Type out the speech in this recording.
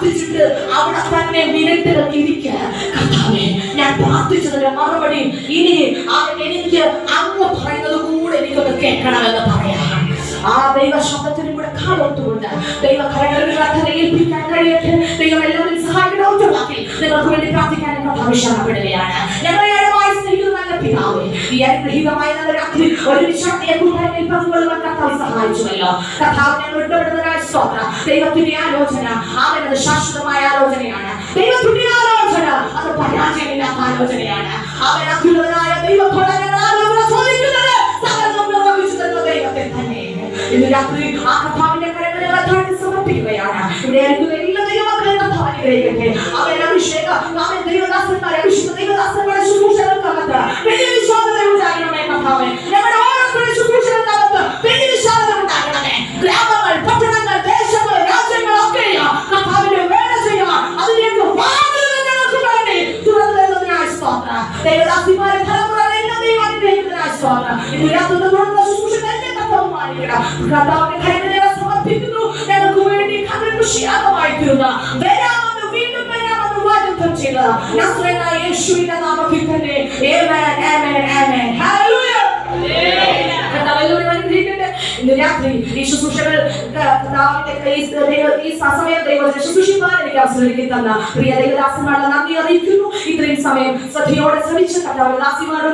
പ്രാർത്ഥിച്ചിട്ട് അവിടെ തന്നെ മിനിറ്റുകൾക്ക് ഇരിക്കുക. കർത്താവേ, ഞാൻ പ്രാർത്ഥിച്ചതിന്റെ മറുപടി ഇനി എനിക്ക് അങ്ങ് പറയുന്നത് കൂടെ എനിക്കൊന്ന് കേൾക്കണമെന്ന് പറയാം. ആ ദൈവ ശബ്ദത്തിനും കൂടെ കാലോർത്തുകൊണ്ട് ദൈവകരങ്ങളിൽ ഏൽപ്പിക്കാൻ കഴിയട്ടെ. ദൈവം എല്ലാവരും സഹായിക്കുന്ന ഒറ്റവാക്കിൽ നിങ്ങൾക്ക് വേണ്ടി പ്രാർത്ഥിക്കാൻ ആവശ്യപ്പെടുകയാണ്. ഞങ്ങളെ സ്നേഹിക്കുന്ന നല്ല പിതാവേ, ഈ അനുഗ്രഹീതമായ നല്ല രാത്രി ഒരു വിശ്വാസിയെ കൂട്ടായ്മയിൽ പങ്കുകൊള്ളുവാൻ കർത്താവ് സഹായിച്ചുവല്ലോ. കർത്താവിനെ വിട്ടുവിടുന്നതിനായ സ്തോത്രം. ദൈവത്തിന്റെ ആലോചന അവനത് ശാശ്വതമായ ആലോചനയാണ്. ദൈവത്തിന്റെ ആലോചന അത് പരാജയമില്ലാത്ത ആലോചനയാണ്. അവൻ അത്യുന്നതനായ ദൈവത്തോടെ ഞങ്ങൾ ആലോചന ചോദിക്കുന്നത് സകലതും നിർവഹിച്ചു തരുന്ന ദൈവത്തെ തന്നെ ഇന്ന് രാത്രി ആ കർത്താവിന്റെ കരങ്ങളിൽ സമർപ്പിക്കുകയാണ്. ഇവിടെ എല്ലാ ദൈവമക്കളെ കർത്താവ് അനുഗ്രഹിക്കട്ടെ. അവൻ അഭിഷേകം അവൻ ദൈവദാസന്മാരെ അഭിഷേക ദൈവദാസന്മാരെ ശുശ്രൂഷകൾക്കകത്ത് വലിയ വിശ്വാസത ഉണ്ടാകണമേ. കർത്താവേ, ഞങ്ങളുടെ ഓരോരുത്തരുടെ ശുശ്രൂഷകൾക്കകത്ത് വലിയ വിശ്വാസത ഉണ്ടാകണമേ. ഗ്രാമങ്ങൾ, പട്ടണങ്ങൾ, ദേശങ്ങൾ, രാജ്യങ്ങളൊക്കെയോ കർത്താവിനെ വേല ചെയ്യാൻ അതിലേക്ക് വാതിലുകൾ ഞങ്ങൾക്ക് വേണ്ടി തുറന്നു തരുന്നതിനായി സ്തോത്രം. ദൈവദാസിമാരെ തലമുറകളെ ദൈവം അനുഗ്രഹിക്കുന്നതിനായി സ്തോത്രം. ഇന്ന് രാത്രി തുടർന്ന ശുശ്രൂഷകൾ കർത്താവിന്റെ കരങ്ങളിൽ സമർപ്പിക്കുന്നു. ഞങ്ങൾക്ക് വേണ്ടി കൃഷിയാഗമായി തീർന്ന വരാമെന്ന് വീണ്ടും വരാമെന്ന് വാഗ്ദത്തം ചെയ്ത നസ്രേനായ യേശുവിന്റെ നാമത്തിൽ തന്നെ ആമേൻ, ആമേൻ, ആമേൻ. ഹല്ലേലൂയ. ഇന്ന് രാത്രി ഈ ശുശ്രൂഷകൾ ഈ സമയം ദൈവത്തെ ശുശ്രൂഷിക്കാൻ എനിക്ക് അവസരം തന്ന പ്രിയ ദൈവദാസന്മാരുടെ നന്ദി അറിയിക്കുന്നു. ഇത്രയും സമയം ശ്രദ്ധയോടെ ശ്രമിച്ച കർത്താവിന്റെ ദാസിമാരോട്